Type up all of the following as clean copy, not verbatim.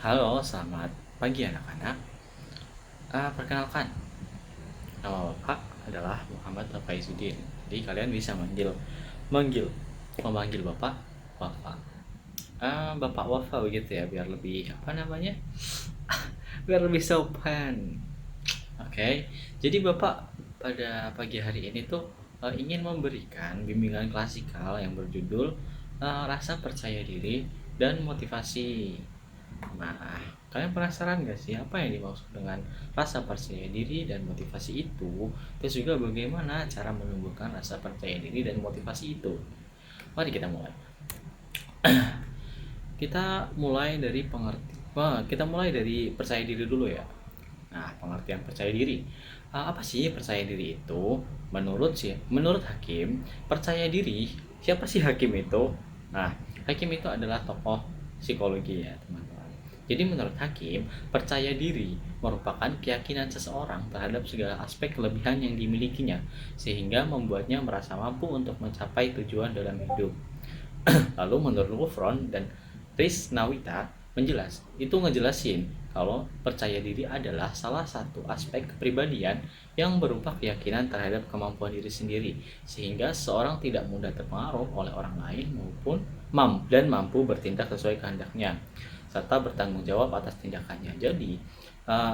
Halo, selamat pagi anak-anak. Perkenalkan, nama Bapak adalah Muhammad Faizudin. Jadi kalian bisa manggil, memanggil Bapak Wafa. Bapak Wafa begitu ya, biar lebih apa namanya? Biar lebih sopan. Oke, jadi Bapak pada pagi hari ini tuh ingin memberikan bimbingan klasikal yang berjudul Rasa Percaya Diri dan Motivasi. Nah, kalian penasaran gak sih apa yang dimaksud dengan rasa percaya diri dan motivasi itu? Terus juga bagaimana cara menumbuhkan rasa percaya diri dan motivasi itu? Mari kita mulai. Kita mulai dari percaya diri dulu ya. Nah, pengertian percaya diri. Apa sih percaya diri itu? Menurut Hakim, percaya diri, siapa sih Hakim itu? Nah, Hakim itu adalah tokoh psikologi ya, teman-teman. Jadi menurut Hakim, percaya diri merupakan keyakinan seseorang terhadap segala aspek kelebihan yang dimilikinya, sehingga membuatnya merasa mampu untuk mencapai tujuan dalam hidup. Lalu menurut Wolfron dan Risnawita ngejelasin kalau percaya diri adalah salah satu aspek kepribadian yang berupa keyakinan terhadap kemampuan diri sendiri, sehingga seorang tidak mudah terpengaruh oleh orang lain dan mampu bertindak sesuai kehendaknya serta bertanggung jawab atas tindakannya. Jadi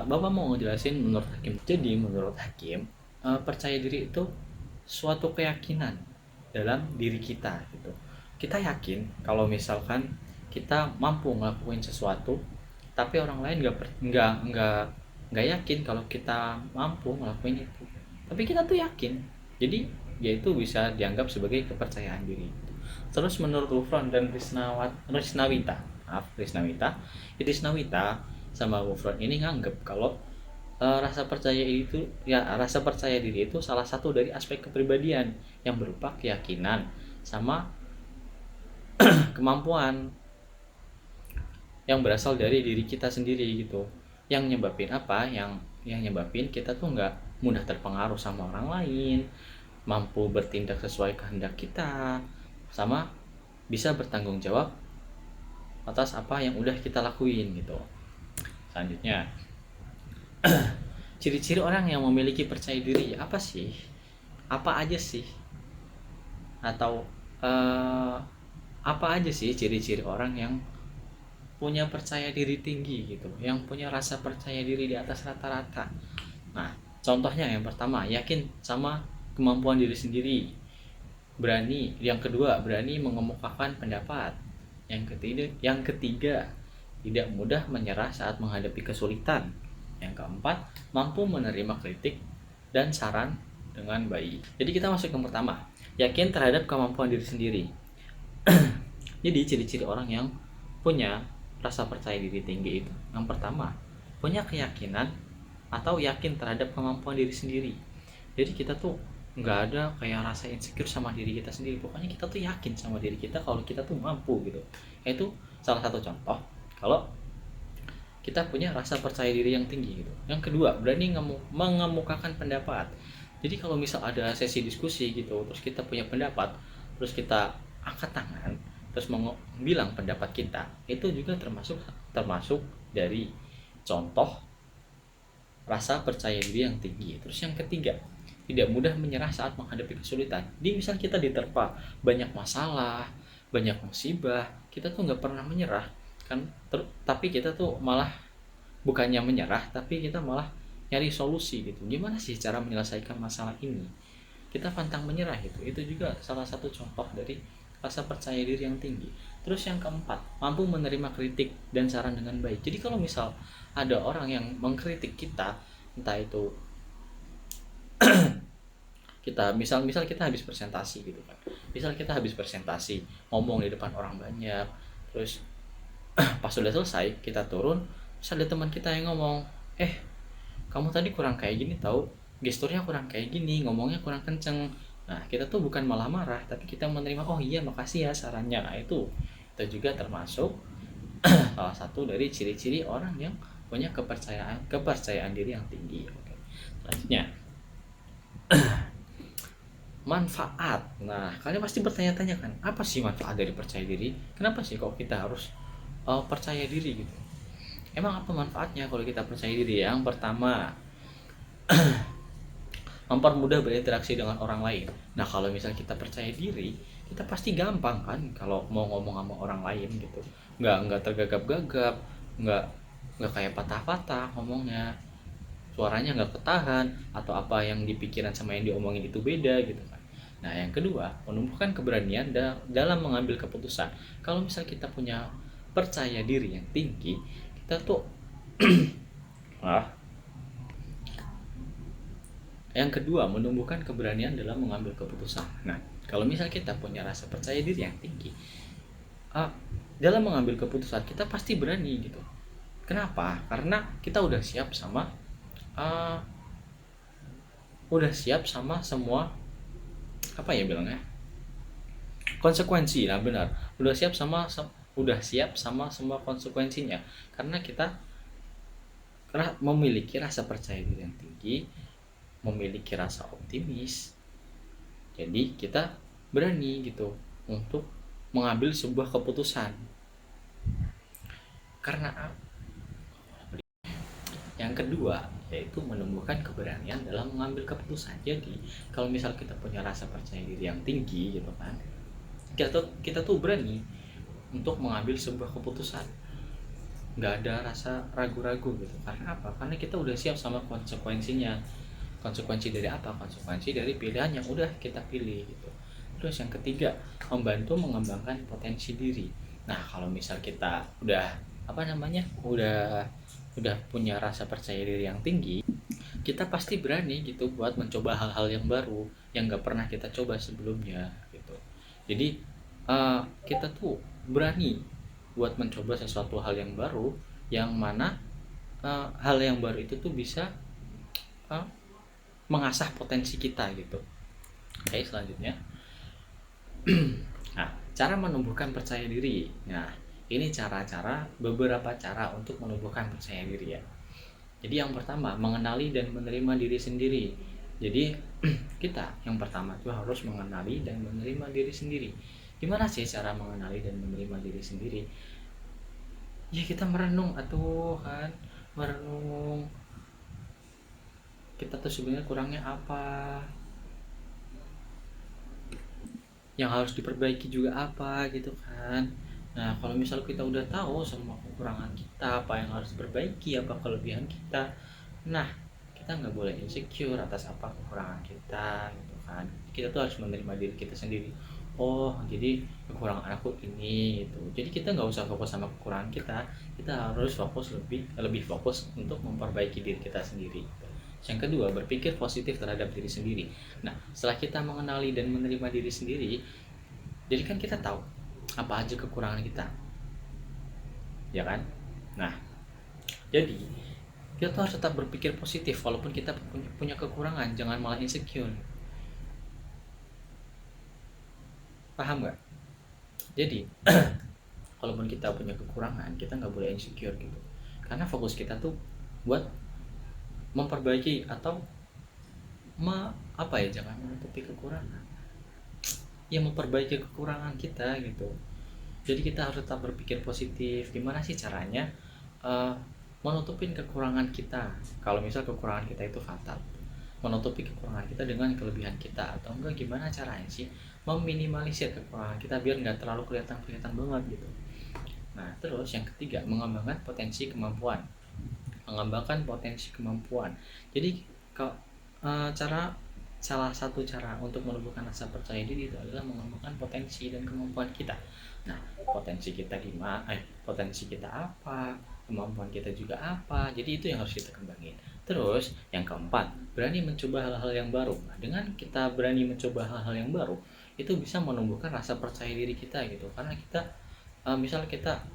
Bapak mau ngejelasin menurut Hakim. Jadi menurut Hakim, percaya diri itu suatu keyakinan dalam diri kita gitu. Kita yakin kalau misalkan kita mampu ngelakuin sesuatu, tapi orang lain nggak yakin kalau kita mampu ngelakuin itu. Tapi kita tuh yakin. Jadi yaitu bisa dianggap sebagai kepercayaan diri. Terus menurut Gufron dan Risnawita, Risnawita sama Gufron ini nganggep kalau rasa percaya diri itu salah satu dari aspek kepribadian yang berupa keyakinan sama kemampuan yang berasal dari diri kita sendiri gitu. Yang nyebabin apa? Yang nyebabin kita tuh nggak mudah terpengaruh sama orang lain, mampu bertindak sesuai kehendak kita, sama bisa bertanggung jawab atas apa yang udah kita lakuin gitu. Selanjutnya, ciri-ciri orang yang memiliki percaya diri apa sih? Apa aja sih? Atau apa aja sih ciri-ciri orang yang punya percaya diri tinggi gitu, yang punya rasa percaya diri di atas rata-rata? Nah, contohnya yang pertama, yakin sama kemampuan diri sendiri. Yang kedua, berani mengemukakan pendapat. Yang ketiga, tidak mudah menyerah saat menghadapi kesulitan. Yang keempat, mampu menerima kritik dan saran dengan baik. Jadi kita masuk yang pertama, yakin terhadap kemampuan diri sendiri. Jadi ciri-ciri orang yang punya rasa percaya diri tinggi itu, yang pertama, punya keyakinan atau yakin terhadap kemampuan diri sendiri. Jadi kita tuh nggak ada kayak rasa insecure sama diri kita sendiri, pokoknya kita tuh yakin sama diri kita kalau kita tuh mampu gitu. Itu salah satu contoh kalau kita punya rasa percaya diri yang tinggi gitu. Yang kedua, berani mengemukakan pendapat. Jadi kalau misal ada sesi diskusi gitu, terus kita punya pendapat, terus kita angkat tangan, terus bilang pendapat kita, itu juga termasuk dari contoh rasa percaya diri yang tinggi. Terus yang ketiga, tidak mudah menyerah saat menghadapi kesulitan. Di misal kita diterpa banyak masalah, banyak musibah, kita tuh nggak pernah menyerah kan. Tapi kita tuh malah bukannya menyerah, tapi kita malah nyari solusi gitu. Gimana sih cara menyelesaikan masalah ini? Kita pantang menyerah gitu. Itu juga salah satu contoh dari rasa percaya diri yang tinggi. Terus yang keempat, mampu menerima kritik dan saran dengan baik. Jadi kalau misal ada orang yang mengkritik kita, entah itu misal kita habis presentasi gitu kan. Misal kita habis presentasi, ngomong di depan orang banyak, terus pas sudah selesai kita turun, terus ada teman kita yang ngomong, kamu tadi kurang kayak gini tahu, gesturnya kurang kayak gini, ngomongnya kurang kenceng. Nah, kita tuh bukan malah marah, tapi kita menerima, oh iya makasih ya sarannya. Nah, itu juga termasuk salah satu dari ciri-ciri orang yang punya kepercayaan diri yang tinggi. Oke. Selanjutnya, manfaat. Nah, kalian pasti bertanya-tanya kan, apa sih manfaat dari percaya diri? Kenapa sih kok kita harus percaya diri gitu. Emang apa manfaatnya kalau kita percaya diri? Yang pertama, mempermudah berinteraksi dengan orang lain. Nah, kalau misalnya kita percaya diri, kita pasti gampang kan kalau mau ngomong sama orang lain gitu. Nggak tergagap-gagap, nggak nggak kayak patah-patah ngomongnya, suaranya nggak ketahan, atau apa yang dipikiran sama yang diomongin itu beda gitu kan. Nah, yang kedua, menumbuhkan keberanian dalam mengambil keputusan. Kalau misal kita punya percaya diri yang tinggi, kita tuh ah yang kedua, menumbuhkan keberanian dalam mengambil keputusan. Nah, kalau misal kita punya rasa percaya diri yang tinggi, ah, dalam mengambil keputusan kita pasti berani gitu. Kenapa? Karena kita uh, udah siap sama semua, apa ya bilangnya, konsekuensi. Nah, benar, udah siap sama semua konsekuensinya. Karena memiliki rasa percaya diri yang tinggi, memiliki rasa optimis, jadi kita berani gitu untuk mengambil sebuah keputusan. Karena yang kedua yaitu menumbuhkan keberanian dalam mengambil keputusan. Jadi kalau misal kita punya rasa percaya diri yang tinggi gitu kan, kita tuh berani untuk mengambil sebuah keputusan, nggak ada rasa ragu-ragu gitu. Karena apa? Karena kita udah siap sama konsekuensinya. Konsekuensi dari apa? Konsekuensi dari pilihan yang udah kita pilih gitu. Terus yang ketiga, membantu mengembangkan potensi diri. Nah, kalau misal kita udah apa namanya, udah punya rasa percaya diri yang tinggi, kita pasti berani gitu buat mencoba hal-hal yang baru yang nggak pernah kita coba sebelumnya gitu. Jadi kita tuh berani buat mencoba sesuatu hal yang baru, yang mana hal yang baru itu tuh bisa uh, mengasah potensi kita gitu. Oke, selanjutnya. Nah, cara menumbuhkan percaya diri. Nah, ini beberapa cara untuk menumbuhkan percaya diri ya. Jadi yang pertama, mengenali dan menerima diri sendiri. Jadi kita yang pertama itu harus mengenali dan menerima diri sendiri. Gimana sih cara mengenali dan menerima diri sendiri? Ya kita merenung atau kan, merenung kita tuh sebenarnya kurangnya apa, yang harus diperbaiki juga apa gitu kan. Nah, kalau misal kita udah tahu semua kekurangan kita, apa yang harus diperbaiki, apa kelebihan kita, nah kita nggak boleh insecure atas apa kekurangan kita gitu kan. Kita tuh harus menerima diri kita sendiri. Oh, jadi kekurangan aku ini gitu. Jadi kita nggak usah fokus sama kekurangan kita harus lebih fokus untuk memperbaiki diri kita sendiri. Yang kedua, berpikir positif terhadap diri sendiri. Nah, setelah kita mengenali dan menerima diri sendiri, jadi kan kita tahu apa aja kekurangan kita, ya kan? Nah, jadi kita tuh harus tetap berpikir positif walaupun kita punya kekurangan, jangan malah insecure. Paham nggak? Jadi, walaupun kita punya kekurangan, kita nggak boleh insecure gitu. Karena fokus kita tuh buat memperbaiki atau apa ya, jangan menutupi kekurangan, ya memperbaiki kekurangan kita gitu. Jadi kita harus tetap berpikir positif. Gimana sih caranya menutupin kekurangan kita? Kalau misal kekurangan kita itu fatal, menutupi kekurangan kita dengan kelebihan kita, atau enggak gimana caranya sih meminimalisir kekurangan kita biar nggak terlalu kelihatan banget gitu. Nah, terus yang ketiga, mengembangkan potensi kemampuan. Jadi kalau salah satu cara untuk menumbuhkan rasa percaya diri itu adalah mengembangkan potensi dan kemampuan kita. Nah, potensi kita apa, kemampuan kita juga apa, jadi itu yang harus kita kembangin. Terus yang keempat, berani mencoba hal-hal yang baru. Nah, dengan kita berani mencoba hal-hal yang baru, itu bisa menumbuhkan rasa percaya diri kita gitu. Karena kita misal kita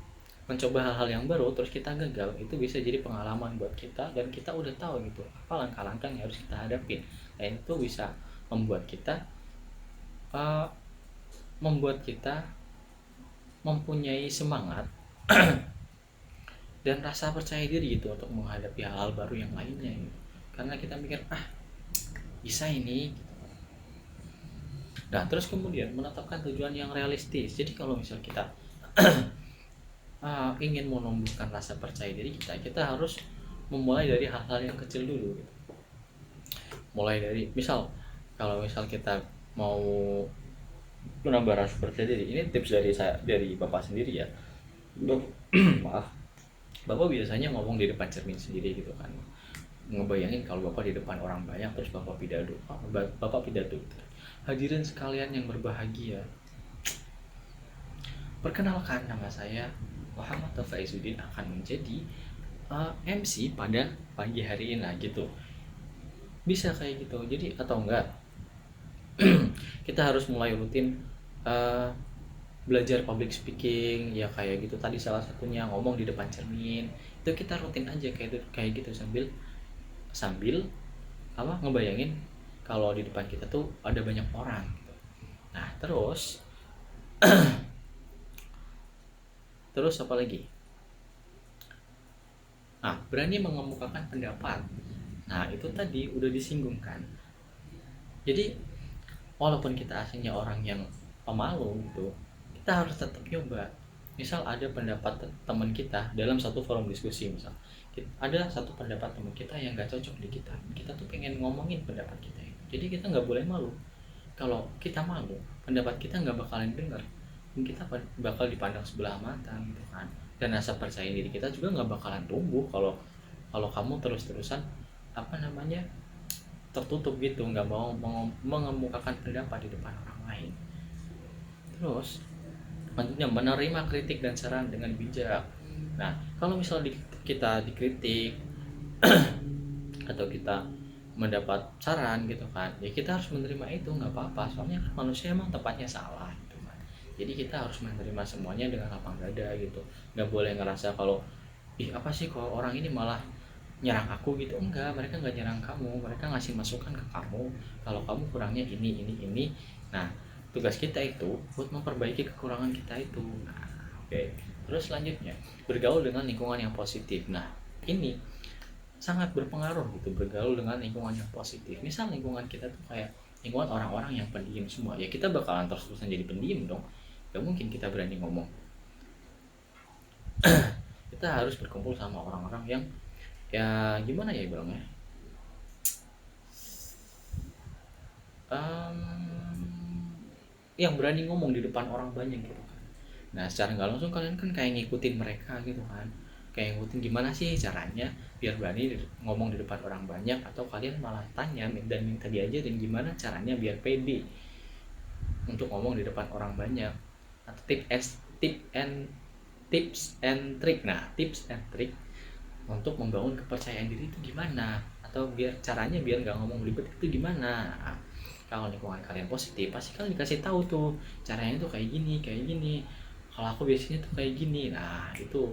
mencoba hal-hal yang baru terus kita gagal, itu bisa jadi pengalaman buat kita dan kita udah tahu gitu apa langkah-langkah yang harus kita hadapin, dan itu bisa membuat kita uh, mempunyai semangat dan rasa percaya diri gitu untuk menghadapi hal-hal baru yang lainnya gitu. Karena kita mikir bisa ini gitu. Nah, terus kemudian menetapkan tujuan yang realistis. Jadi kalau misal kita ingin menumbuhkan rasa percaya diri kita harus memulai dari hal-hal yang kecil dulu gitu. Mulai dari misal, kalau misal kita mau menambah rasa percaya diri, ini tips dari saya, dari bapak sendiri ya. Maaf, bapak biasanya ngomong di depan cermin sendiri gitu kan, ngebayangin kalau bapak di depan orang banyak terus bapak pidato, hadirin sekalian yang berbahagia, perkenalkan, nama saya Muhammad Faizuddin akan menjadi MC pada pagi hari ini lah gitu. Bisa kayak gitu. Jadi atau enggak kita harus mulai rutin uh, belajar public speaking ya, kayak gitu tadi salah satunya ngomong di depan cermin. Itu kita rutin aja kayak gitu sambil sambil apa, ngebayangin kalau di depan kita tuh ada banyak orang gitu. Nah terus apa lagi? Nah, berani mengemukakan pendapat. Nah, itu tadi udah disinggung kan. Jadi, walaupun kita aslinya orang yang pemalu gitu, kita harus tetap nyoba. Misal ada pendapat teman kita dalam satu forum diskusi, misal ada satu pendapat teman kita yang gak cocok di kita tuh pengen ngomongin pendapat kita itu. Jadi kita nggak boleh malu. Kalau kita malu, pendapat kita nggak bakalan denger, dan kita bakal dipandang sebelah mata gitu kan. Dan rasa percaya diri kita juga nggak bakalan tumbuh kalau kamu terus-terusan apa namanya, tertutup gitu, nggak mau mengemukakan pendapat di depan orang lain. Terus selanjutnya, menerima kritik dan saran dengan bijak. Nah, kalau misalnya kita dikritik atau kita mendapat saran gitu kan, ya kita harus menerima itu, nggak apa-apa, soalnya kan manusia emang tempatnya salah gitu kan. Jadi kita harus menerima semuanya dengan lapang dada gitu. Nggak boleh ngerasa kalau ih apa sih kok orang ini malah nyerang aku gitu. Enggak, mereka nggak nyerang kamu, mereka ngasih masukan ke kamu kalau kamu kurangnya ini. Nah, tugas kita itu buat memperbaiki kekurangan kita itu. Nah, oke. Terus selanjutnya, bergaul dengan lingkungan yang positif. Nah, ini sangat berpengaruh gitu, bergaul dengan lingkungan yang positif. Misal lingkungan kita tuh kayak lingkungan orang-orang yang pendiam semua, ya kita bakalan terus-terusan jadi pendiam dong. Gak mungkin kita berani ngomong. Kita harus berkumpul sama orang-orang yang ya gimana ya bilangnya, yang berani ngomong di depan orang banyak gitu kan. Nah secara nggak langsung kalian kan kayak ngikutin mereka gitu kan, kayak ngikutin gimana sih caranya biar berani ngomong di depan orang banyak, atau kalian malah tanya dan minta diajarin gimana caranya biar pede untuk ngomong di depan orang banyak, atau tips and trick. Nah tips and trick untuk membangun kepercayaan diri itu gimana, atau biar caranya biar nggak ngomong ribet itu gimana. Nah, kalau lingkungan kalian positif pasti kalian dikasih tahu tuh caranya tuh kayak gini, kalau aku biasanya tuh kayak gini. Nah itu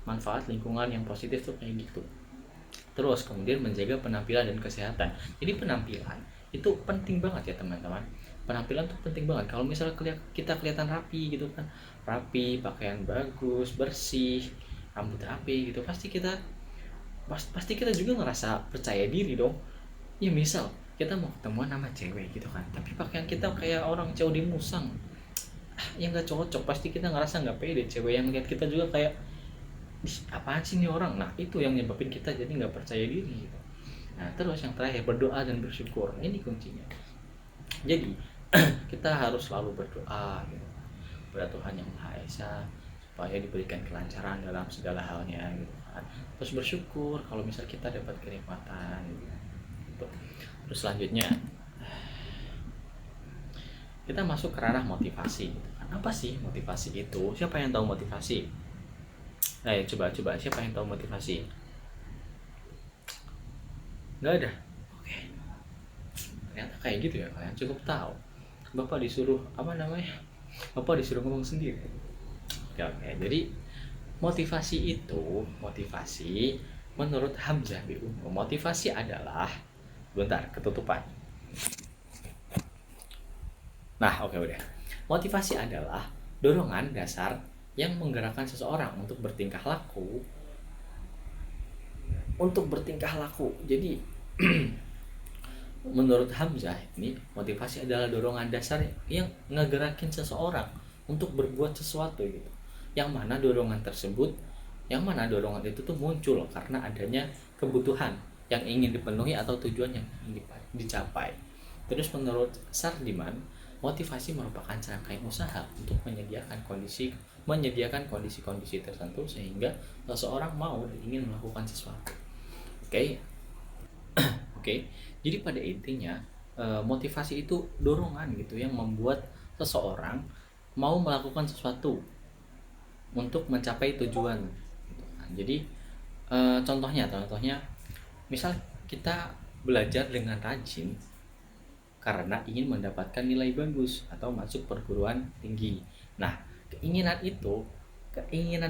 manfaat lingkungan yang positif tuh kayak gitu. Terus kemudian menjaga penampilan dan kesehatan. Jadi penampilan itu penting banget ya teman-teman. Penampilan tuh penting banget. Kalau misalnya kita kelihatan rapi gitu kan, rapi, pakaian bagus, bersih, rambut rapi gitu, pasti kita juga ngerasa percaya diri dong. Ya misal kita mau ketemuan sama cewek gitu kan, tapi pakaian kita kayak orang cowok di musang, yang nggak cocok, pasti kita ngerasa nggak pede. Cewek yang lihat kita juga kayak apaan sih nih orang. Nah itu yang nyebabin kita jadi nggak percaya diri gitu. Nah terus yang terakhir, berdoa dan bersyukur. Nah, ini kuncinya. Jadi kita harus selalu berdoa gitu kepada Tuhan yang Maha Esa supaya diberikan kelancaran dalam segala halnya gitu kan. Terus bersyukur kalau misal kita dapat kenikmatan gitu. Terus selanjutnya kita masuk ke ranah motivasi gitu kan. Apa sih motivasi itu? Siapa yang tahu motivasi? Nah ya, coba siapa yang tahu motivasi? Nggak ada. Oke, ternyata kayak gitu ya, kalian cukup tahu. Bapak disuruh Bapak disuruh ngomong sendiri. Oke. Jadi motivasi menurut Hamzah BU, motivasi adalah, bentar ketutupan. Nah oke udah. Motivasi adalah dorongan dasar yang menggerakkan seseorang untuk bertingkah laku. Jadi menurut Hamzah ini, motivasi adalah dorongan dasar yang ngegerakin seseorang untuk berbuat sesuatu gitu. yang mana dorongan itu tuh muncul karena adanya kebutuhan yang ingin dipenuhi atau tujuan yang ingin dicapai. Terus menurut Sardiman, motivasi merupakan rangkaian usaha untuk menyediakan kondisi-kondisi tertentu sehingga seseorang mau dan ingin melakukan sesuatu. Oke. Oke. Jadi pada intinya motivasi itu dorongan gitu yang membuat seseorang mau melakukan sesuatu untuk mencapai tujuan gitu kan. Jadi contohnya misal kita belajar dengan rajin karena ingin mendapatkan nilai bagus atau masuk perguruan tinggi. Nah, keinginan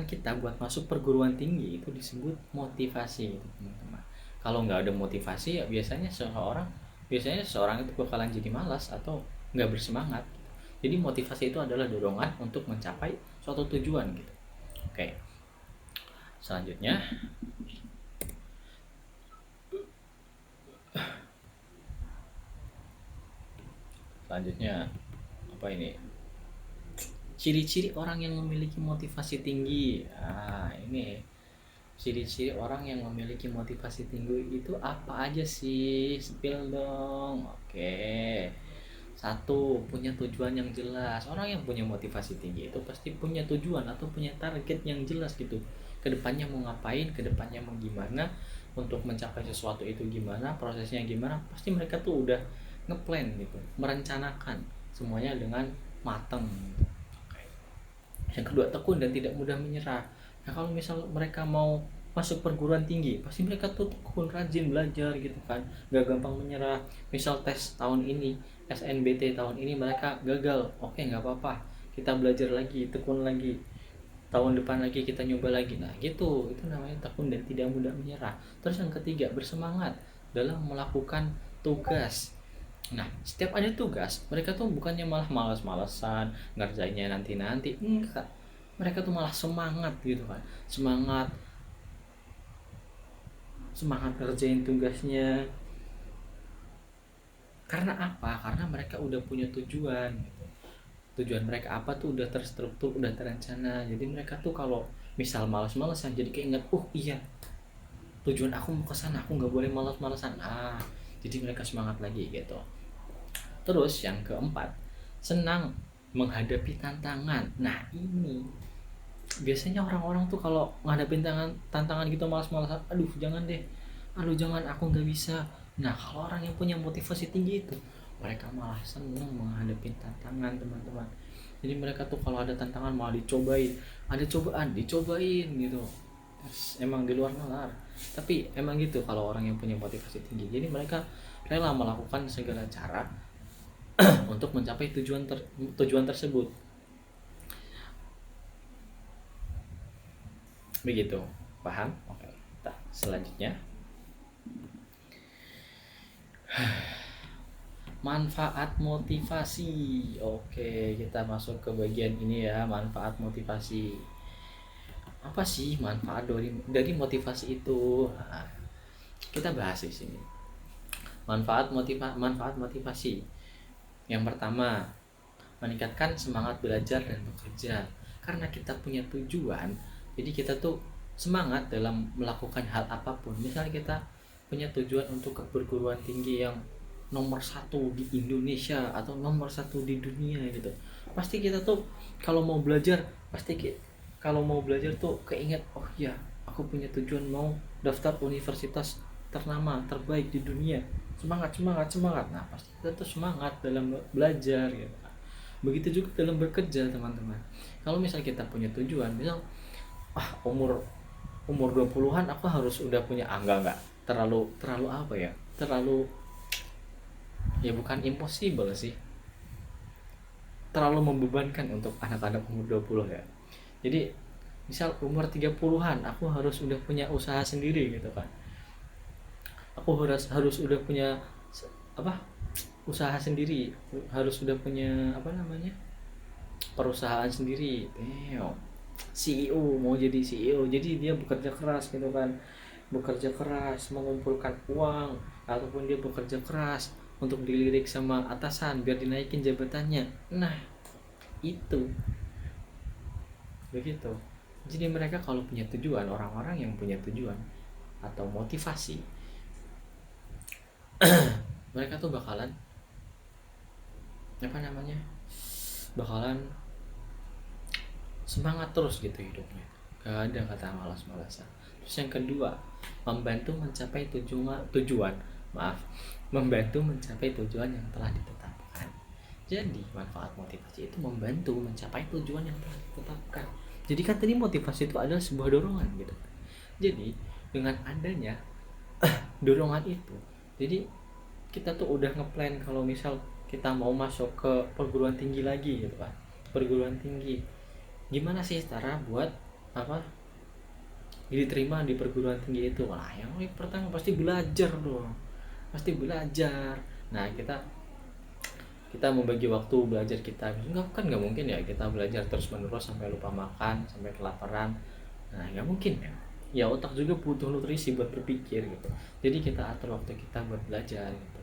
kita buat masuk perguruan tinggi itu disebut motivasi gitu, teman-teman. Kalau nggak ada motivasi ya biasanya seseorang itu bakalan jadi malas atau nggak bersemangat. Jadi motivasi itu adalah dorongan untuk mencapai suatu tujuan gitu. Oke. Selanjutnya apa ini? Ciri-ciri orang yang memiliki motivasi tinggi. Ini ciri-ciri orang yang memiliki motivasi tinggi itu apa aja sih? Spill dong. Oke. 1, punya tujuan yang jelas. Orang yang punya motivasi tinggi itu pasti punya tujuan atau punya target yang jelas gitu. Kedepannya mau ngapain, kedepannya mau gimana, untuk mencapai sesuatu itu gimana, prosesnya gimana, pasti mereka tuh udah ngeplan gitu, merencanakan semuanya dengan matang. Yang kedua, tekun dan tidak mudah menyerah. Nah, kalau misal mereka mau masuk perguruan tinggi, pasti mereka tuh tekun, rajin belajar gitu kan, gak gampang menyerah. Misal tes tahun ini, SNBT tahun ini mereka gagal, oke nggak apa-apa, kita belajar lagi, tekun lagi, tahun depan lagi kita nyoba lagi. Nah gitu, itu namanya tekun dan tidak mudah menyerah. Terus yang ketiga, bersemangat dalam melakukan tugas. Nah, setiap ada tugas, mereka tuh bukannya malah malas-malesan ngerjainnya nanti-nanti, enggak. Mereka tuh malah semangat gitu kan. Semangat ngerjain tugasnya. Karena apa? Karena mereka udah punya tujuan gitu. Tujuan mereka apa tuh udah terstruktur, udah terencana. Jadi mereka tuh kalau misal malas-malesan jadi keinget, "Oh iya, tujuan aku mau ke sana, aku nggak boleh malas-malesan." Jadi mereka semangat lagi gitu. Terus yang keempat, senang menghadapi tantangan. Nah ini biasanya orang-orang tuh kalau ngadepin tantangan gitu malas-malasan, aduh jangan deh, aduh jangan, aku nggak bisa. Nah kalau orang yang punya motivasi tinggi itu, mereka malah senang menghadapi tantangan, teman-teman. Jadi mereka tuh kalau ada tantangan malah dicobain, ada cobaan dicobain gitu. Emang di luar nalar, tapi emang gitu kalau orang yang punya motivasi tinggi. Jadi mereka rela melakukan segala cara untuk mencapai tujuan tersebut. Begitu, paham? Oke. Nah, selanjutnya manfaat motivasi. Oke, kita masuk ke bagian ini ya, manfaat motivasi. Apa sih manfaat dari motivasi itu? Nah, kita bahas di sini. Manfaat motivasi. Yang pertama, meningkatkan semangat belajar dan bekerja. Karena kita punya tujuan, jadi kita tuh semangat dalam melakukan hal apapun. Misalnya kita punya tujuan untuk ke perguruan tinggi yang nomor 1 di Indonesia atau nomor 1 di dunia gitu. Pasti kita tuh kalau mau belajar, tuh keinget, oh iya, aku punya tujuan mau daftar universitas ternama, terbaik di dunia. Semangat. Nah, pasti kita tuh semangat dalam belajar gitu. Begitu juga dalam bekerja, teman-teman. Kalau misal kita punya tujuan, misal umur 20-an aku harus udah punya, enggak. Terlalu apa ya? Terlalu, ya bukan impossible sih. Terlalu membebankan untuk anak-anak umur 20 ya. Jadi misal umur 30-an aku harus udah punya usaha sendiri gitu kan. Aku harus udah punya usaha sendiri, harus udah punya perusahaan sendiri. CEO, mau jadi CEO, jadi dia bekerja keras gitu kan, mengumpulkan uang, ataupun dia bekerja keras untuk dilirik sama atasan biar dinaikin jabatannya. Nah itu begitu. Jadi mereka kalau punya tujuan, orang-orang yang punya tujuan atau motivasi, mereka tuh bakalan apa namanya, bakalan semangat terus gitu hidupnya, gak ada kata malas-malasan. Terus yang kedua, membantu mencapai tujuan, maaf, membantu mencapai tujuan yang telah ditetapkan. Jadi manfaat motivasi itu membantu mencapai tujuan yang telah ditetapkan. Jadi kan tadi motivasi itu adalah sebuah dorongan gitu. Jadi dengan adanya dorongan itu, jadi kita tuh udah ngeplan kalau misal kita mau masuk ke perguruan tinggi lagi gitu kan, perguruan tinggi, gimana sih cara buat apa diterima di perguruan tinggi itu. Nah yang pertama pasti belajar dong, pasti belajar. Nah kita membagi waktu belajar kita, nggak mungkin ya kita belajar terus menerus sampai lupa makan, sampai kelaparan. Nah nggak mungkin ya, ya otak juga butuh nutrisi buat berpikir gitu. Jadi kita atur waktu kita buat belajar gitu.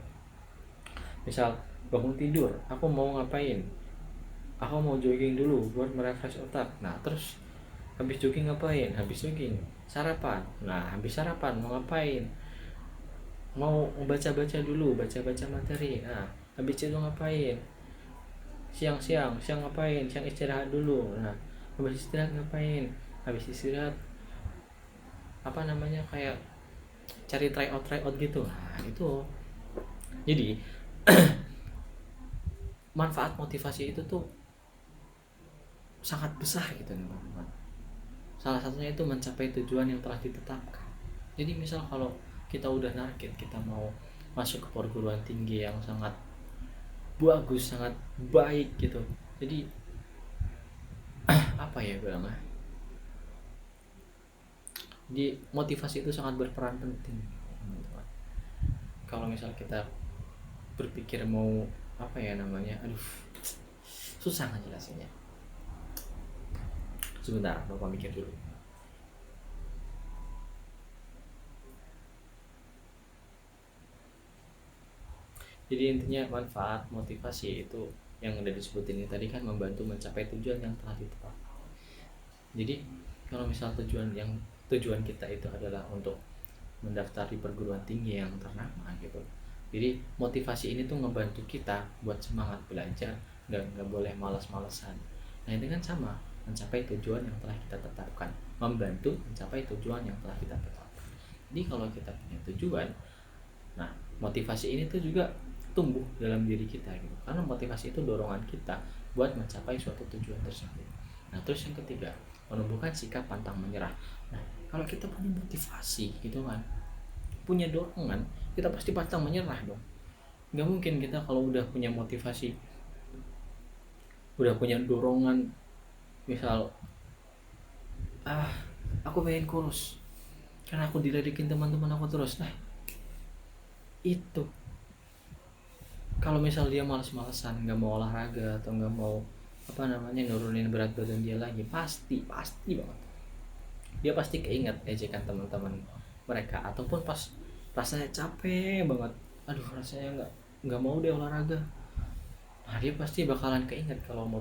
Misal bangun tidur, aku mau ngapain, aku mau jogging dulu buat merefresh otak. Nah terus habis jogging ngapain, habis jogging sarapan. Nah habis sarapan mau ngapain, mau baca-baca dulu, baca-baca materi. Nah habis itu ngapain, siang ngapain, siang istirahat dulu. Nah habis istirahat ngapain, habis istirahat apa namanya, kayak cari try out gitu. Nah itu jadi manfaat motivasi itu tuh sangat besar gitu teman-teman. Salah satunya itu mencapai tujuan yang telah ditetapkan. Jadi misal kalau kita udah target, kita mau masuk ke perguruan tinggi yang sangat bagus, sangat baik gitu. Jadi apa ya bilangnya, di motivasi itu sangat berperan penting teman-teman. Kalau misal kita berpikir mau apa ya namanya, aduh susah ngejelasinnya. Sebentar, bapak mikir dulu. Jadi intinya manfaat motivasi itu yang udah disebutin ini tadi kan membantu mencapai tujuan yang telah ditetapkan. Jadi kalau misal tujuan kita itu adalah untuk mendaftar di perguruan tinggi yang ternama gitu. Jadi motivasi ini tuh ngebantu kita buat semangat belajar, nggak boleh malas-malasan. Nah itu kan sama, mencapai tujuan yang telah kita tetapkan, membantu mencapai tujuan yang telah kita tetapkan. Jadi kalau kita punya tujuan, nah motivasi ini tuh juga tumbuh dalam diri kita gitu. Karena motivasi itu dorongan kita buat mencapai suatu tujuan tersebut. Nah terus yang ketiga, menumbuhkan sikap pantang menyerah. Nah kalau kita punya motivasi gitu kan, punya dorongan, kita pasti pantang menyerah dong. Nggak mungkin kita kalau udah punya motivasi, udah punya dorongan, misal aku pengen kurus karena aku diledekin teman-teman aku terus. Nah itu kalau misal dia malas-malasan, nggak mau olahraga atau nggak mau apa namanya nurunin berat badan dia lagi, pasti banget dia pasti keinget ejekan teman-teman mereka, ataupun pas rasanya capek banget, aduh rasanya nggak mau deh olahraga. Nah dia pasti bakalan keinget kalau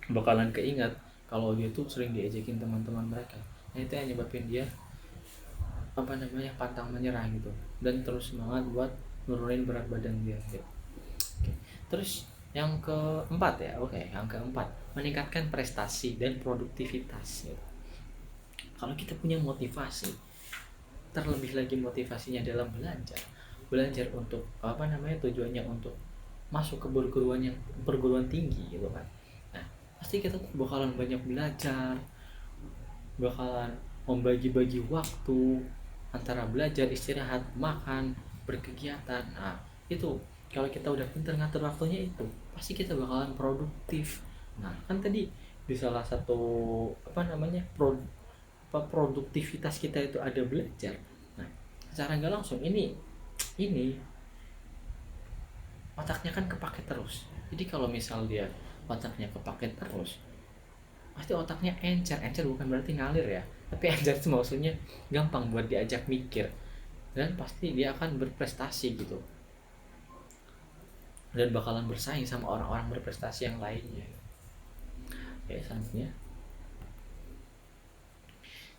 bakalan keinget kalau dia tuh sering diejekin teman-teman mereka. Nah itu yang nyebabin dia apa namanya pantang menyerah gitu, dan terus semangat buat nurunin berat badan dia gitu. Oke. Terus yang keempat ya, yang keempat meningkatkan prestasi dan produktivitas gitu. Kalau kita punya motivasi, terlebih lagi motivasinya dalam belajar untuk apa namanya, tujuannya untuk masuk ke perguruan tinggi gitu kan. Nah pasti kita bakalan banyak belajar, bakalan membagi-bagi waktu antara belajar, istirahat, makan, berkegiatan. Nah itu kalau kita udah pintar ngatur waktunya, itu pasti kita bakalan produktif. Nah kan tadi di salah satu apa namanya produktivitas kita itu ada belajar. Nah secara nggak langsung ini otaknya kan kepake terus. Jadi kalau misal dia otaknya kepake terus, pasti otaknya encer bukan berarti ngalir ya, tapi encer itu maksudnya gampang buat diajak mikir, dan pasti dia akan berprestasi gitu, dan bakalan bersaing sama orang-orang berprestasi yang lainnya. Oke,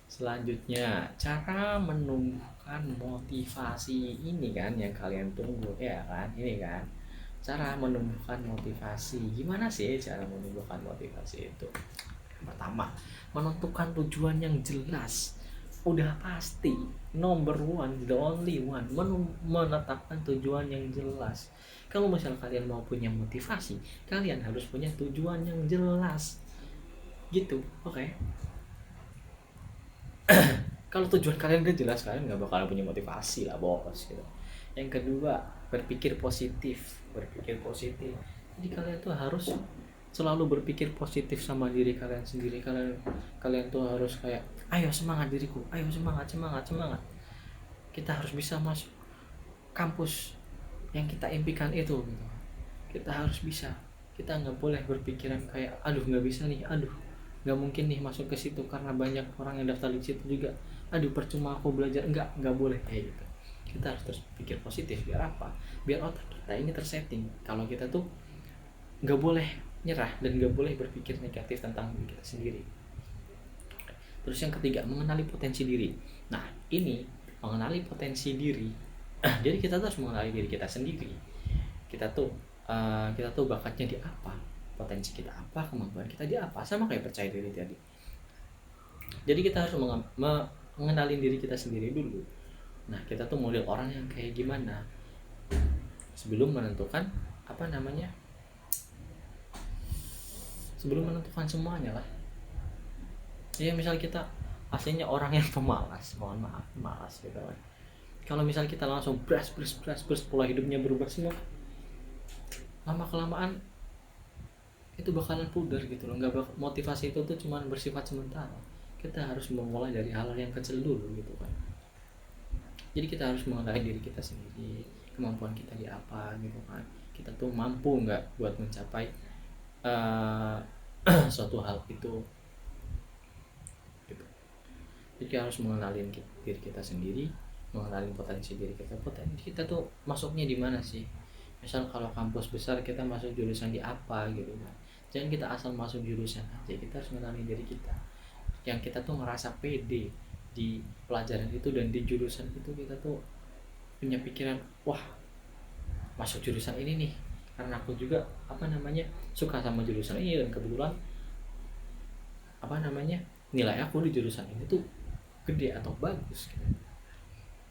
selanjutnya cara menumbuhkan motivasi ini kan yang kalian tunggu ya kan, ini kan cara menumbuhkan motivasi. Gimana sih cara menumbuhkan motivasi itu? Pertama, menentukan tujuan yang jelas. Udah pasti number one, the only one, menetapkan tujuan yang jelas. Kalau misal kalian mau punya motivasi, kalian harus punya tujuan yang jelas gitu. Oke. Kalau tujuan kalian udah jelas, kalian nggak bakalan punya motivasi lah bos gitu. Yang kedua, berpikir positif. Jadi kalian tuh harus selalu berpikir positif sama diri kalian sendiri. Kalian tuh harus kayak, ayo semangat diriku, ayo semangat semangat semangat, kita harus bisa masuk kampus yang kita impikan itu gitu. Kita harus bisa. Kita nggak boleh berpikiran kayak, aduh nggak bisa nih, aduh nggak mungkin nih masuk ke situ karena banyak orang yang daftar di situ juga, aduh percuma aku belajar. Nggak boleh kayak gitu. Kita harus terus pikir positif. Biar apa? Biar otak kita ini tersetting kalau kita tuh nggak boleh nyerah dan nggak boleh berpikir negatif tentang diri kita sendiri. Terus yang ketiga, mengenali potensi diri. Nah ini mengenali potensi diri. Jadi kita tuh harus mengenali diri kita sendiri. Kita tuh bakatnya di apa, potensi kita apa, kemampuan kita di apa, sama kayak percaya diri tadi. Jadi kita harus mengenali diri kita sendiri dulu. Nah kita tuh model orang yang kayak gimana sebelum menentukan sebelum menentukan semuanya lah. Ya misal kita aslinya orang yang pemalas, mohon maaf, malas gitu kan. Kalau misal kita langsung bras pola hidupnya berubah semua, lama kelamaan itu bakalan pudar gitu loh. Motivasi itu tuh cuma bersifat sementara. Kita harus memulai dari hal-hal yang kecil dulu gitu kan. Jadi kita harus mengenali diri kita sendiri, kemampuan kita di apa gitu kan. Kita tuh mampu nggak buat mencapai suatu hal itu gitu. Jadi harus mengenali diri kita sendiri, mengenali potensi diri kita. Potensi kita tuh masuknya di mana sih? Misal kalau kampus besar kita masuk jurusan di apa gitu kan. Jangan kita asal masuk jurusan aja, kita harus mengenali diri kita. Yang kita tuh ngerasa pede di pelajaran itu dan di jurusan itu, kita tuh punya pikiran, wah masuk jurusan ini nih karena aku juga suka sama jurusan ini dan kebetulan nilai aku di jurusan ini tuh gede atau bagus gitu.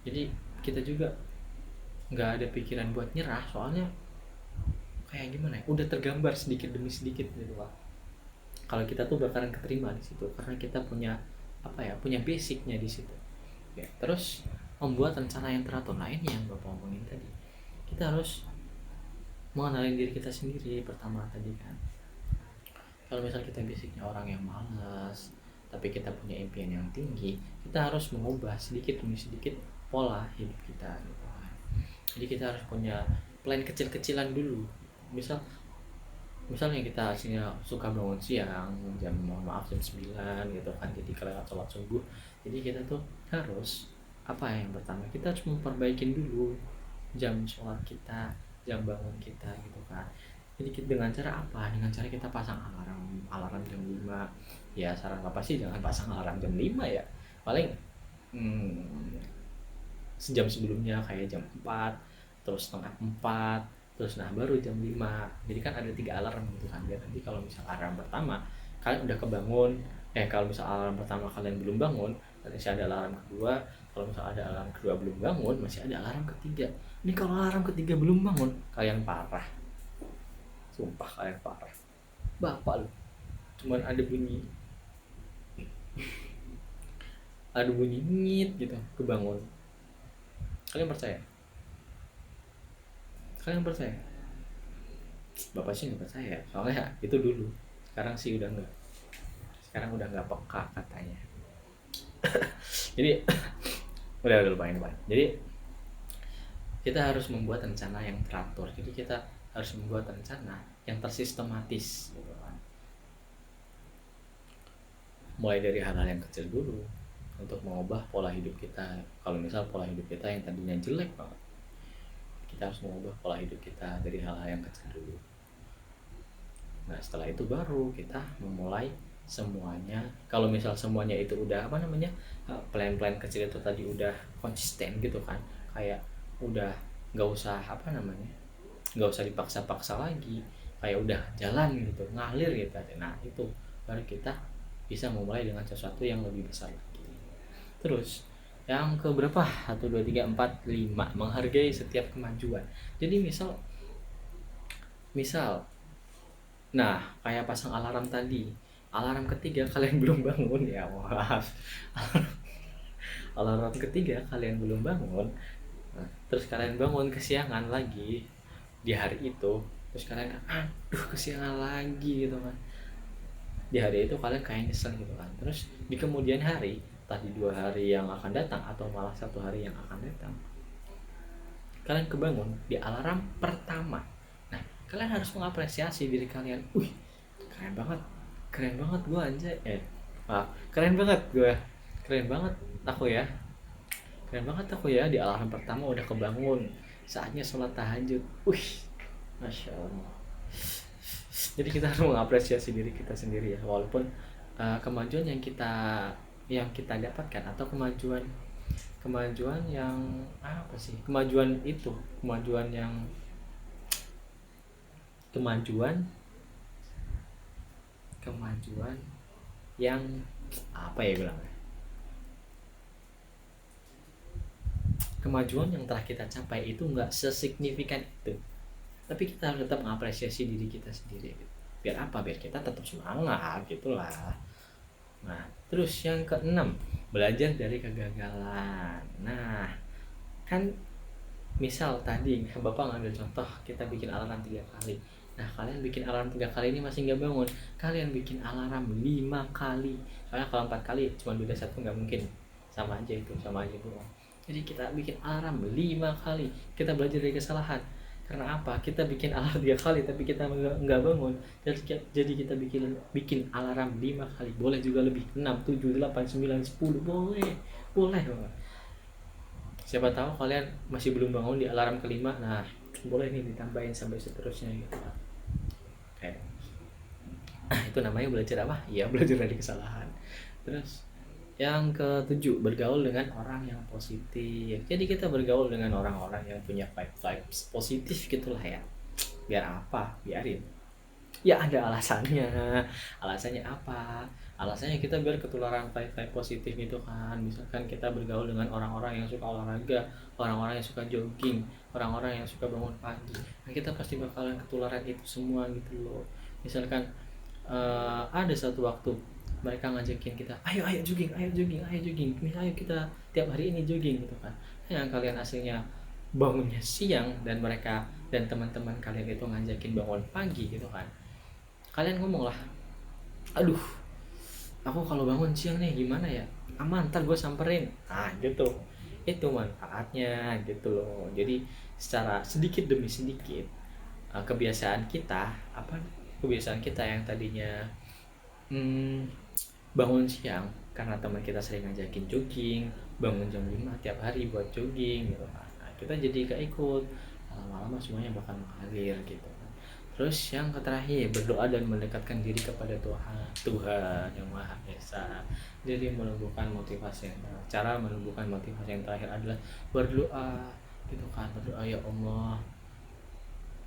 Jadi kita juga nggak ada pikiran buat nyerah, soalnya kayak gimana ya, udah tergambar sedikit demi sedikit gitu lah. Kalau kita tuh bakalan keterima di situ karena kita punya punya basicnya di situ. Ya, terus membuat rencana yang teratur. Nah ini yang Bapak omongin tadi. Kita harus mengenali diri kita sendiri pertama tadi kan. Kalau misal kita basicnya orang yang malas, tapi kita punya impian yang tinggi, kita harus mengubah sedikit demi sedikit pola hidup kita gitu kan. Jadi kita harus punya plan kecil-kecilan dulu. Misalnya kita aslinya suka bangun siang jam 9 gitu kan, jadi kelewat sholat subuh. Jadi kita tuh harus yang pertama kita harus memperbaiki dulu jam sholat kita, jam bangun kita gitu kan. Jadi dengan cara apa? Dengan cara kita pasang alarm jam 5. Ya saran apa sih, jangan pasang alarm jam 5 ya. Paling sejam sebelumnya kayak jam 4, terus setengah 4, terus baru jam 5. Jadi kan ada 3 alarm gitu kan. Biar nanti kalau misal alarm pertama kalian udah kebangun, kalau misal alarm pertama kalian belum bangun, masih ada alarm kedua. Kalau misal ada alarm kedua belum bangun, masih ada alarm ketiga. Ini kalau alarm ketiga belum bangun, kalian parah. Sumpah kalian parah. Bapak lu cuman ada bunyi nyit gitu kebangun. Kalian percaya? Bapak sih nggak percaya, soalnya itu dulu. Sekarang sih udah nggak peka katanya. Jadi udah lupain. Jadi kita harus membuat rencana yang teratur. Jadi kita harus membuat rencana yang tersistematis gitu kan. Mulai dari hal-hal yang kecil dulu untuk mengubah pola hidup kita. Kalau misal pola hidup kita yang tadinya jelek banget, kita harus mengubah pola hidup kita dari hal-hal yang kecil dulu. Nah setelah itu baru kita memulai semuanya. Kalau misal semuanya itu udah plan-plan kecil itu tadi udah konsisten gitu kan, kayak udah nggak usah nggak usah dipaksa-paksa lagi, kayak udah jalan gitu, ngalir gitu aja. Nah itu baru kita bisa memulai dengan sesuatu yang lebih besar lagi. Terus yang ke berapa? 1 2 3 4 5, menghargai setiap kemajuan. Jadi misal nah kayak pasang alarm tadi, alarm ketiga kalian belum bangun, ya maaf, alarm ketiga kalian belum bangun, nah, terus kalian bangun kesiangan lagi di hari itu, terus kalian aduh kesiangan lagi gitu kan, di hari itu kalian kayak nyesel gitu kan. Terus di kemudian hari, tadi 2 hari yang akan datang atau malah 1 hari yang akan datang, kalian kebangun di alarm pertama. Nah kalian harus mengapresiasi diri kalian. Keren banget, keren banget gue anjay, maaf, keren banget gue, keren banget aku ya, keren banget aku ya, di alarm pertama udah kebangun, saatnya sholat tahajud. Masya Allah. Jadi kita harus mengapresiasi diri kita sendiri ya, walaupun kemajuan yang kita dapatkan, atau kemajuan yang apa sih, kemajuan yang apa ya bilangnya, kemajuan yang telah kita capai itu nggak sesignifikan itu, tapi kita harus tetap mengapresiasi diri kita sendiri gitu. Biar apa? Biar kita tetap semangat gitulah. Nah terus yang keenam, belajar dari kegagalan. Nah kan misal tadi bapak ngambil contoh, kita bikin alarm 3 kali. Nah kalian bikin alarm 3 kali ini masih nggak bangun, kalian bikin alarm 5 kali. Soalnya kalau 4 kali cuma beda satu, nggak mungkin, sama aja bohong. Jadi kita bikin alarm 5 kali, kita belajar dari kesalahan. Karena apa? Kita bikin alarm 3 kali tapi kita nggak bangun. Jadi kita bikin alarm 5 kali. Boleh juga lebih, 6, 7, 8, 9, 10, boleh. Siapa tahu kalian masih belum bangun di alarm kelima, nah boleh nih ditambahin sampai seterusnya gitu. Oke. Itu namanya belajar apa? Ya belajar dari kesalahan. Terus yang ketujuh, bergaul dengan orang yang positif. Jadi kita bergaul dengan orang-orang yang punya vibes positif gitulah ya. Biar apa? Biarin. Ya ada alasannya. Alasannya apa? Alasannya kita biar ketularan vibe positif gitu kan. Misalkan kita bergaul dengan orang-orang yang suka olahraga, orang-orang yang suka jogging, orang-orang yang suka bangun pagi, nah kita pasti bakalan ketularan itu semua gitu loh. Misalkan ada satu waktu mereka ngajakin kita, ayo jogging, misalnya kita tiap hari ini jogging gitu kan. Yang kalian aslinya bangunnya siang, dan mereka dan teman-teman kalian itu ngajakin bangun pagi gitu kan, kalian ngomong lah, aduh aku kalau bangun siang nih gimana ya, aman ntar gue samperin, nah gitu. Itu manfaatnya gitu loh. Jadi secara sedikit demi sedikit, kebiasaan kita yang tadinya bangun siang karena teman kita sering ngajakin jogging, bangun jam 5 tiap hari buat jogging gitu kan. Nah, kita jadi gak ikut, lama-lama semuanya bakal mengalir gitu kan. Terus yang terakhir, berdoa dan mendekatkan diri kepada Tuhan yang Maha Esa. Jadi menumbuhkan motivasi cara menumbuhkan motivasi yang terakhir adalah berdoa gitu kan. Berdoa, ya Allah,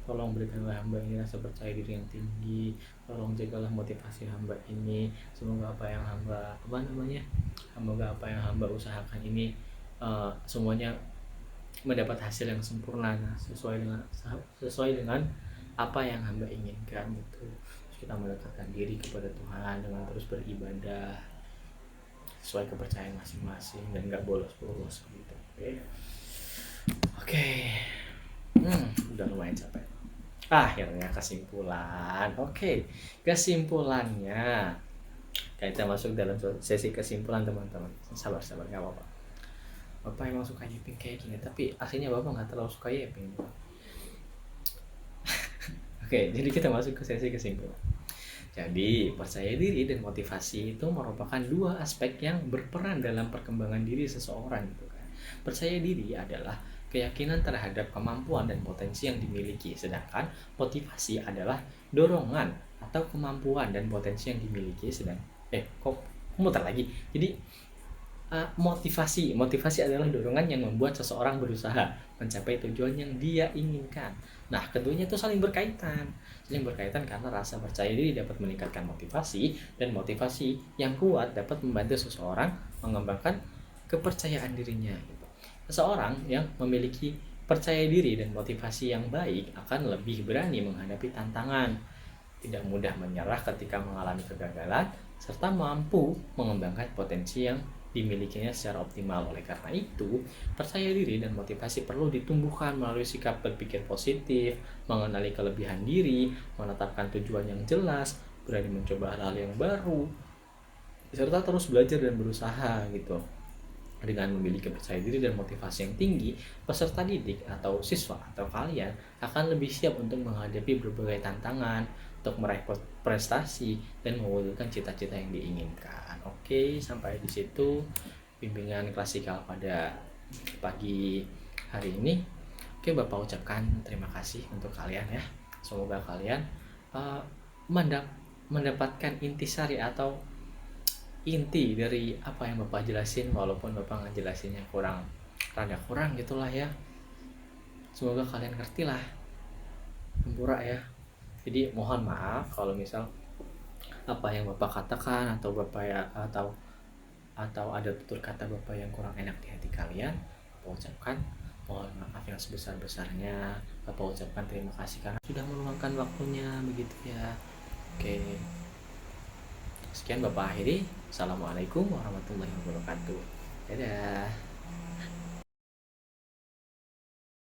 tolong berikanlah hamba ini rasa percaya diri yang tinggi, tolong jagalah motivasi hamba ini, semoga apa yang hamba usahakan ini semuanya mendapat hasil yang sempurna, sesuai dengan apa yang hamba inginkan gitu. Terus kita mendekatkan diri kepada Tuhan dengan terus beribadah sesuai kepercayaan masing-masing dan nggak bolos-bolos gitu. Oke. Udah lumayan capek. Akhirnya kesimpulan. Kesimpulannya kita masuk dalam sesi kesimpulan teman-teman. Sabar nggak apa-apa. Bapak emang suka Yeping kayak gini, tapi aslinya Bapak nggak terlalu suka Yeping. Jadi kita masuk ke sesi kesimpulan. Jadi percaya diri dan motivasi itu merupakan 2 aspek yang berperan dalam perkembangan diri seseorang gitu kan. Percaya diri adalah keyakinan terhadap kemampuan dan potensi yang dimiliki, sedangkan motivasi adalah dorongan atau kemampuan dan potensi yang dimiliki sedang kok muter lagi. Jadi motivasi adalah dorongan yang membuat seseorang berusaha mencapai tujuan yang dia inginkan. Nah, keduanya itu saling berkaitan karena rasa percaya diri dapat meningkatkan motivasi, dan motivasi yang kuat dapat membantu seseorang mengembangkan kepercayaan dirinya. Seseorang yang memiliki percaya diri dan motivasi yang baik akan lebih berani menghadapi tantangan, tidak mudah menyerah ketika mengalami kegagalan, serta mampu mengembangkan potensi yang dimilikinya secara optimal. Oleh karena itu, percaya diri dan motivasi perlu ditumbuhkan melalui sikap berpikir positif, mengenali kelebihan diri, menetapkan tujuan yang jelas, berani mencoba hal-hal yang baru, serta terus belajar dan berusaha gitu. Dengan memiliki percaya diri dan motivasi yang tinggi, peserta didik atau siswa atau kalian akan lebih siap untuk menghadapi berbagai tantangan, untuk meraih prestasi dan mewujudkan cita-cita yang diinginkan. Oke, sampai di situ bimbingan klasikal pada pagi hari ini. Oke, Bapak ucapkan terima kasih untuk kalian ya. Semoga kalian uh, mendapatkan intisari atau inti dari apa yang Bapak jelasin, walaupun Bapak ngejelasinnya rada kurang gitulah ya. Semoga kalian ngerti lah, tempura ya. Jadi mohon maaf kalau misal apa yang Bapak katakan atau Bapak ya atau ada tutur kata Bapak yang kurang enak di hati kalian, Bapak ucapkan mohon maaf yang sebesar-besarnya. Bapak ucapkan terima kasih karena sudah meluangkan waktunya begitu ya. Oke. Sekian Bapak akhiri. Assalamualaikum warahmatullahi wabarakatuh. Dadah.